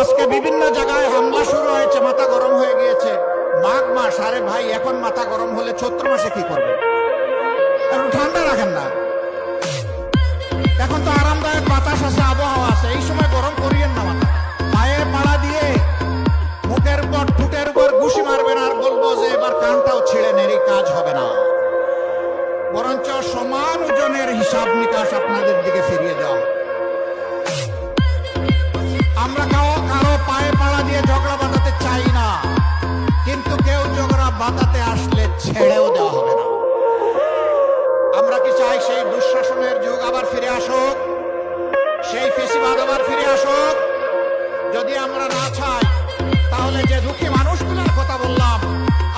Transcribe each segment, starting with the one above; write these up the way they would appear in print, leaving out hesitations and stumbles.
আজকে বিভিন্ন জায়গায় হামলা শুরু হয়েছে, মাথা গরম হয়ে গিয়েছে। মাঘ মাস, আরে ভাই এখন মাথা গরম হলে চৈত্র মাসে কি করবেন? একটু ঠান্ডা রাখেন না। এখন তো আরামদায়ক বাতাস আছে, আবহাওয়া আছে, এই সময় গরম করিয়েন না মাথা। পায়ে পাড়া দিয়ে মুখের উপর ঠুটের উপর ঘুষি মারবেন আর বলবো যে এবার কানটাও ছিঁড়ে নেরি, কাজ হবে না। বরঞ্চ সমান ওজনের হিসাব নিকাশ আপনাদের দিকে ফিরিয়ে দেওয়া। আমরা কারো পায়ে পাড়া দিয়ে ঝগড়া বাঁধাতে চাই না, কিন্তু কেউ ঝগড়া বাঁধাতে আসলে ছেড়েও দেওয়া হবে না। আমরা কি চাই সেই দুঃশাসনের যুগ আবার ফিরে আসুক, সেই ফেসিবাদ আবার ফিরে আসুক? যদি আমরা না চাই, তাহলে যে দুঃখী মানুষগুলোর কথা বললাম,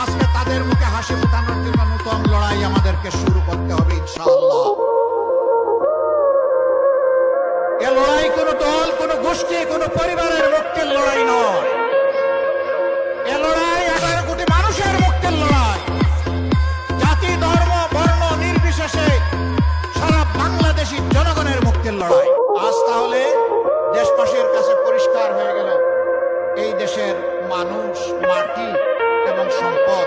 আজকে তাদের মুখে হাসি ফোটানোর জন্য নতুন লড়াই আমাদেরকে শুরু করতে হবে ইনশাআল্লাহ। এ লড়াই কোনো দল, কোনো গোষ্ঠী, কোনো পরিবারের মুক্তির লড়াই নয়। এ লড়াই 18 কোটি মানুষের মুক্তির লড়াই। জাতি, ধর্ম, বর্ণ নির্বিশেষে সারা বাংলাদেশী জনগণের মুক্তির লড়াই। আজ তাহলে দেশবাসীর কাছে পরিষ্কার হয়ে গেল এই দেশের মানুষ, মাটি এবং সম্পদ,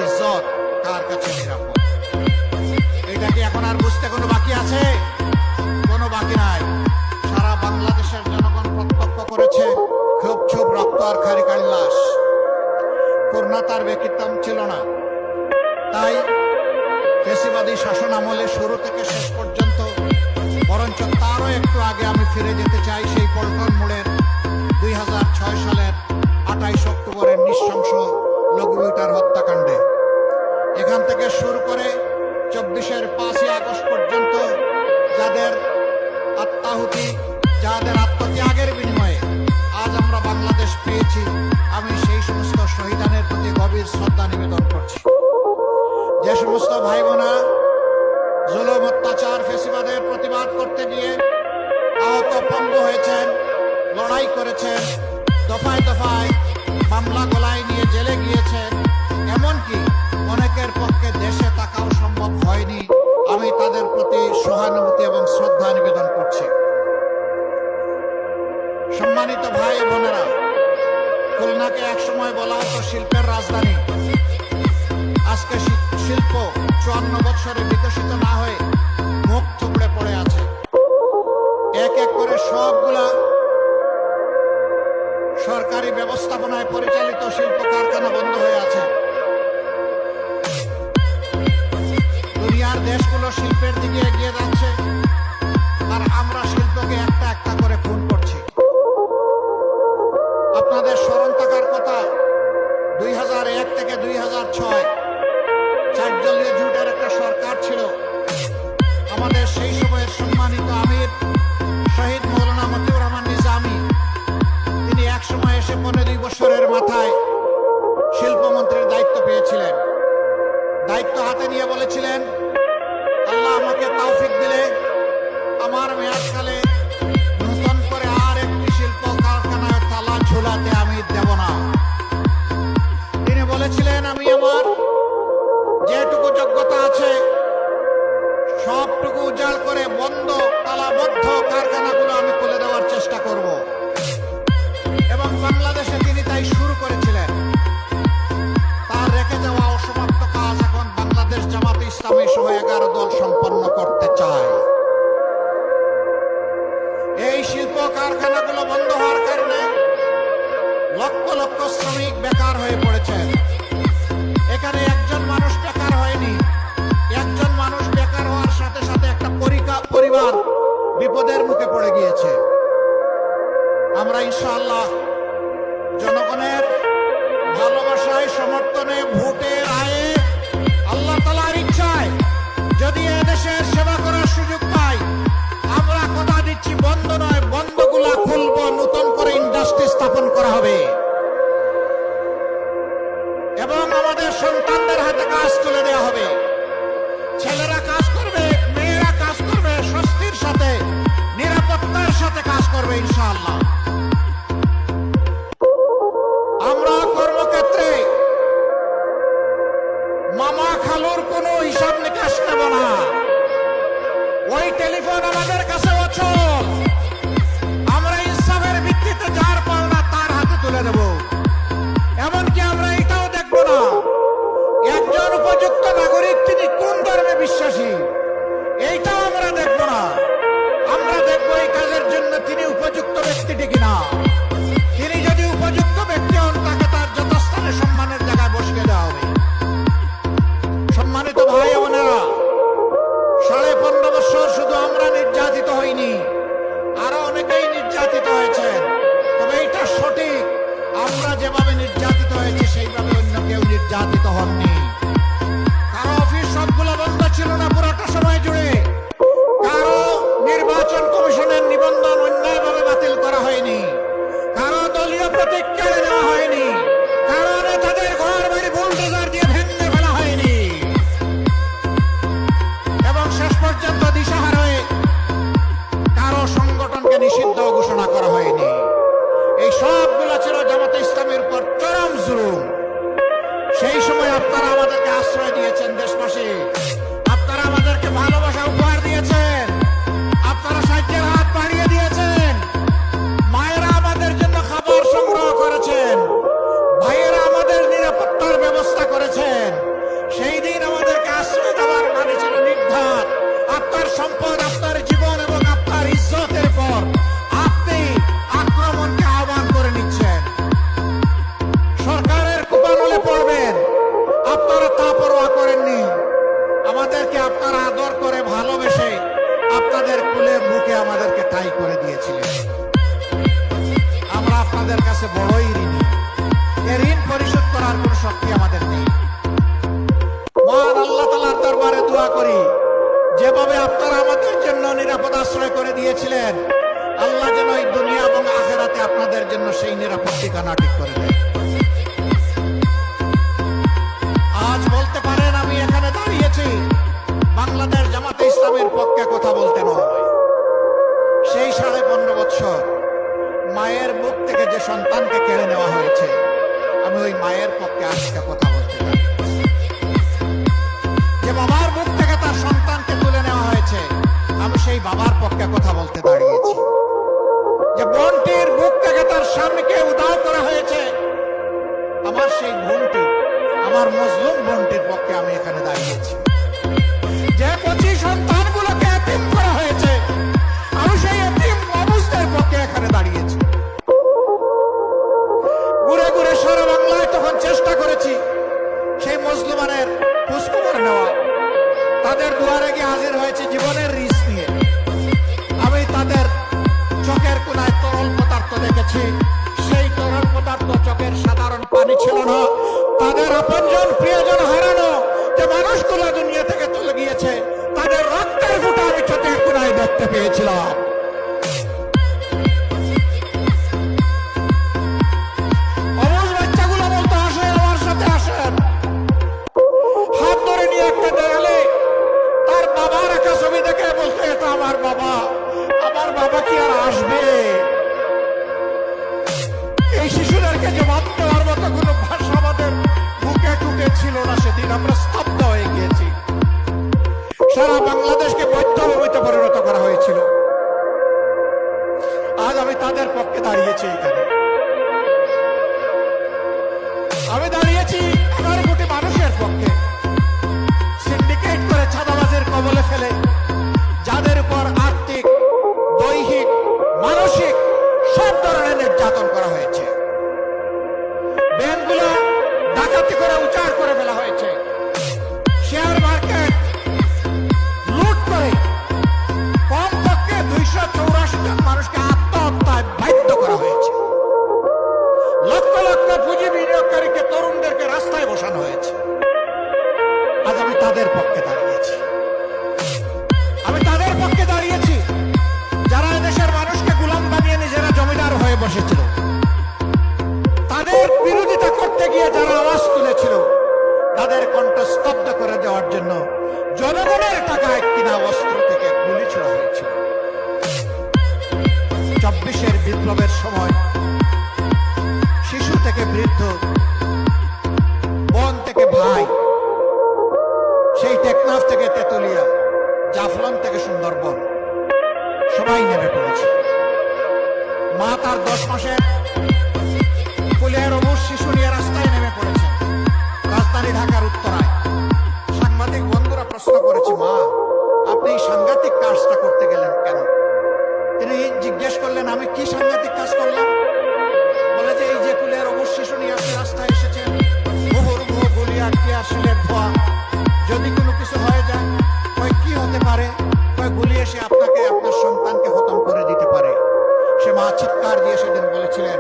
ইজ্জত কার কাছে নিরাপদ। এটা কি এখন আর বুঝতে কোনো বাকি আছে? কোনো বাকি নাই। সারা বাংলাদেশের জনগণ প্রত্যক্ষ করেছে খুব খুব রক্ত আর খারিকার লাশ। করোনা তার ব্যতিক্রম ছিল না। তাই ফ্যাসিবাদী শাসন আমলে শুরু থেকে শেষ পর্যন্ত, বরঞ্চ তারও একটু আগে আমি ফিরে যেতে চাই সেই পল্টন মোড়ের 2006 সালের 28 অক্টোবরের নৃশংস লঘুবিটার হত্যাকাণ্ডে। এখান থেকে শুরু করে 24-এর 5ই আগস্ট পর্যন্ত যাদের আত্মাহুতি, যাদের আত্মত্যাগের বিনিময়ে আজ আমরা বাংলাদেশ পেয়েছি, আমি সেই সমস্ত শহীদানের প্রতি গভীর শ্রদ্ধা নিবেদন করছি। যে সমস্ত ভাই বোনা জুলুম, অত্যাচার, ফ্যাসিবাদের প্রতিবাদ করতে গিয়ে আহত, পঙ্গু হয়েছেন, লড়াই করেছেন, দফায় দফায় মামলা গলায় নিয়ে জেলে গিয়েছেন, এমনকি অনেকের পক্ষে দেশে থাকাও সম্ভব হয়নি, আমি তাদের প্রতি সহানুভূতি এবং শ্রদ্ধা নিবেদন করছি। সম্মানিত ভাই বোনেরা, খুলনাকে একসময় বলা হতো শিল্পের রাজধানী। আজকে শিল্প 54 বছরে বিকশিত না হয়ে মুখ থুবড়ে পড়ে আছে। এক এক করে সবগুলা সরকারি ব্যবস্থাপনায় পরিচালিত শিল্প কারখানা বন্ধ হয়ে আছে। দুনিয়ার দেশগুলো শিল্পের দিকে এগিয়ে যাচ্ছে, আর আমরা শিল্পকে একটা একটা করে খুন করছি। আপনাদের স্মরণ থাকার কথা, 2001 থেকে 2006 4 দলীয় জোটের একটা সরকার ছিল। আমাদের সেই সময়ের সম্মানিত আমির শহীদ মৌলানা মতিউর রহমান নিজামী, তিনি এক সময় এসে 15 বছরের মাথায় শিল্পমন্ত্রীর দায়িত্ব পেয়েছিলেন। দায়িত্ব হাতে নিয়ে বলেছিলেন, আল্লাহ আমাকে তৌফিক দিলে আমার মেয়াদকালে নতুন করে আর একটি শিল্প কারখানায় তালা ঝুলাতে আমি দেব না। তিনি বলেছিলেন, আমি আমার যেটুকু যোগ্যতা আছে সবটুকু উজাড় করে বন্ধ, তালাবদ্ধ কারখানাগুলো আমি খুলে দেওয়ার চেষ্টা করব। এবং বাংলাদেশে তিনি তাই শুরু করেছিলেন। তার রেখে যাওয়া অসমাপ্ত কাজ এখন বাংলাদেশ জামাতে ইসলামী সহ 11 দল সম্পন্ন করতে চায়। এই শিল্প কারখানাগুলো বন্ধ হওয়ার কারণে লক্ষ লক্ষ শ্রমিক বেকার হয়ে পড়েছেন। এখানে একজন মানুষ বেকার হয়নি, একজন মানুষ বেকার হওয়ার সাথে সাথে একটা পরিবার বিপদের মুখে পড়ে গিয়েছে। আমরা ইনশাআল্লাহ জনগণের ভালোবাসায়, সমর্থনে, ভোটে, রায়ে, আল্লাহ তাআলার ইচ্ছায় যদি এদেশের সেবা করার সুযোগ পাই, আমরা কথা দিচ্ছি বন্ধ নয়, বন্ধগুলা খুলব, নতুন করে ইন্ডাস্ট্রি স্থাপন করা হবে এবং আমাদের সন্তানদের হাতে কাজ তুলে দেওয়া হবে। ছেলেরা কাজ করবে, মেয়েরা কাজ করবে, স্বস্তির সাথে, নিরাপত্তার সাথে কাজ করবে ইনশাআল্লাহ। আমরা কর্মক্ষেত্রে মামা খালুর কোনো হিসাব নিকাশ নেব না। ওই টেলিফোন আমাদের কাছে অচল। আমরা ইনসাফের ভিত্তিতে যার পাওনা যেভাবে নির্যাতিত হয়েছে সেইভাবে অন্য কেউ নির্যাতিত হননি। কারো অফিস সবগুলো বন্ধ ছিল না পুরোটা সময় জুড়ে। কারো নির্বাচন কমিশনের নিবন্ধন অন্যায়ভাবে বাতিল করা হয়নি। কারো দলীয় প্রতীক কেড়ে নেওয়া হয়নি। কারো নেতাদের ঘর বাড়ি বুলডোজার দিয়ে ভেঙে ফেলা হয়নি। এবং শেষ পর্যন্ত দিশাহারা হয়ে কারো সংগঠনকে নিষিদ্ধ ঘোষণা করা হয়নি। এই সবগুলো ছিল জামাতে ইসলামের উপর চরম জুলুম। সেই সময় আপনারা আমাদেরকে আশ্রয় দিয়েছেন দেশবাসী, আপনারা আমাদেরকে ভালোবাসা উপহার দিয়েছেন, আপনারা সাহায্যের হাত বাড়িয়ে দিয়েছেন, মায়েরা আমাদের জন্য খাবার সংগ্রহ করেছেন, ভাইয়েরা আমাদের নিরাপত্তার ব্যবস্থা করেছেন। সেই দিন আমাদেরকে আশ্রয় দেওয়ার মানে ছিল নির্ঘাত আপনার সম্পদ, আপনার জীবন এবং আপনার ইজ্জতের পর আপনি আক্রমণকে আহ্বান করে নিচ্ছেন। সরকারের কুপানলে পড়বেন, আপনারা তা পরোয়া করেননি। আমাদেরকে আপনারা আদর করে ভালোবেসে আপনাদের কুলের মুখে আমাদেরকে ঠাঁই করে দিয়েছিলেন। আমরা আপনাদের কাছে বড়ই ঋণী। এ ঋণ পরিশোধ করার কোন শক্তি আমাদের নেই। মহান আল্লাহ তাআলার দরবারে দোয়া করি, যেভাবে আপনারা আমাদের জন্য নিরাপদ আশ্রয় করে দিয়েছিলেন, আল্লাহ যেন এই দুনিয়া এবং আখিরাতে আপনাদের জন্য সেই নিরাপদ ঠিকানা ঠিক করে দেয়। আজ বলতে পারেন আমি এখানে দাঁড়িয়েছি বাংলাদেশ জামাতে ইসলামের পক্ষে কথা বলতে নয়। সেই 15.5 বছর মায়ের বুক থেকে যে সন্তানকে কেড়ে নেওয়া হয়েছে, আমি ওই মায়ের পক্ষে আজকে কথা বলতে পারি। যে বাবার বুক থেকে তার সন্তানকে তুলে নেওয়া হয়েছে, আমি সেই বাবার পক্ষে কথা বলতে দাঁড়িয়েছি। যে বোনটির বুক থেকে তার স্বামীকে উধাও করা হয়েছে, আমার সেই বোনটি, আমার মজলুম বোনটির পক্ষে আমি এখানে দাঁড়িয়েছি। যে 25 সন্তানগুলোকে এতিম করা হয়েছে, আমি সেই এতিম অবুঝদের পক্ষে এখানে দাঁড়িয়েছি। ঘুরে ঘুরে সারা বাংলায় তখন চেষ্টা করেছি সেই মজলুমানের খোঁজখবর নেওয়া। তাদের দুয়ারে গিয়ে হাজির হয়েছে জীবনের রিস্ক নিয়ে। আমি তাদের চোখের কোনায় তরল পদার্থ দেখেছি। সেই তরল পদার্থ চোখের সাধারণ পানি ছিল না। তাদের আপনজন প্রিয়জন হারানো যে মানুষগুলো দুনিয়া থেকে চলে গিয়েছে, তাদের রক্তের ফোঁটা আমি চোখের কোনায় দেখতে পেয়েছিলাম। অবুঝ বাচ্চাগুলো বলতে, আসেন আমার সাথে আসেন। হাত ধরে নিয়ে একটা দেয়ালে তার বাবার একটা ছবি দেখে বলতে, এটা আমার বাবা। আমার বাবা কি আর আসবে? এই শিশুদেরকে জবাব দেওয়ার মতো কোনো ভাষা আমাদের মুখে টুটে ছিল না। সেদিন আমরা স্তব্ধ হয়ে গিয়েছি। সারা বাংলাদেশকে বৈধভূমিতে পরিণত করা হয়েছিল। আজ আমি তাদের পক্ষে দাঁড়িয়েছি এখানে। আমি দাঁড়িয়েছি 11 কোটি মানুষের পক্ষে, সিন্ডিকেট করে চাঁদাবাজের কবলে ফেলে যাদের উপর আর্থিক, দৈহিক, মানসিক সব ধরনের নির্যাতন করা হয়েছে। ব্যাংকগুলো ডাকাতি করে উচাড় করে ফেলা হয়েছে। শেয়ার মার্কেট লুট করে কমপক্ষে 284 জন মানুষকে আত্মহত্যায় বাধ্য করা হয়েছে। লক্ষ লক্ষ পুঁজি বিনিয়োগকারীকে, তরুণদেরকে রাস্তায় বসানো হয়েছে। আজ আমি তাদের পক্ষে দাঁড়িয়েছি। আমি তাদের পক্ষে দাঁড়িয়েছি যারা এদেশের মানুষকে গোলাম বানিয়ে নিজেরা জমিদার হয়ে বসেছিল। তাদের বিরোধিতা করতে গিয়ে যারা আওয়াজ তুলেছিল, তাদের কণ্ঠ স্তব্ধ করে দেওয়ার জন্য জনগণের টাকায় কিনা অস্ত্র থেকে গুলি ছোড়া হয়েছিল। 24-এর বিপ্লবের সময় শিশু থেকে বৃদ্ধ, বোন থেকে ভাই, সেই টেকনাফ থেকে তেতুলিয়া, জাফলং থেকে সুন্দরবন, সবাই নেমে পড়েছে। মা তার 10 মাসের কুলের অবুঝ শিশু নিয়ে রাস্তায় নেমে পড়েছে। রাজধানী ঢাকার উত্তরায় সাংবাদিক বন্ধুরা প্রশ্ন করেছে, মা আপনি এই সাংঘাতিক কাজটা করতে গেলেন কেন? তিনি জিজ্ঞেস করলেন, আমি কি সাংঘাতিক কাজ করলাম? বলে যে এই যে কুলের অবুঝ শিশু নিয়ে আপনি রাস্তায় এসেছেন, মুহুর্মুহু গুলি আটকে আসলের ধোয়া, যদি কোনো কিছু হয়ে যায়, কয় কি হতে পারে? কয় গুলি এসে আপনাকে, আপনার সন্তানকে খতম করে দিতে পারে। সে মা চিৎকার দিয়ে সেদিন বলেছিলেন,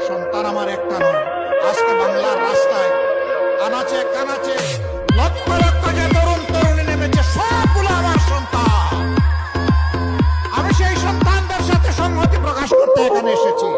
সন্তান আমার একটা নয়, আজকে বাংলার রাস্তায় আনাচে কানাচে লক্ষ লক্ষ যে তরুণ তরুণী নেমেছে, সবগুলো আমার সন্তান। আমি সেই সন্তানদের সাথে সংহতি প্রকাশ করতে এখানে এসেছি।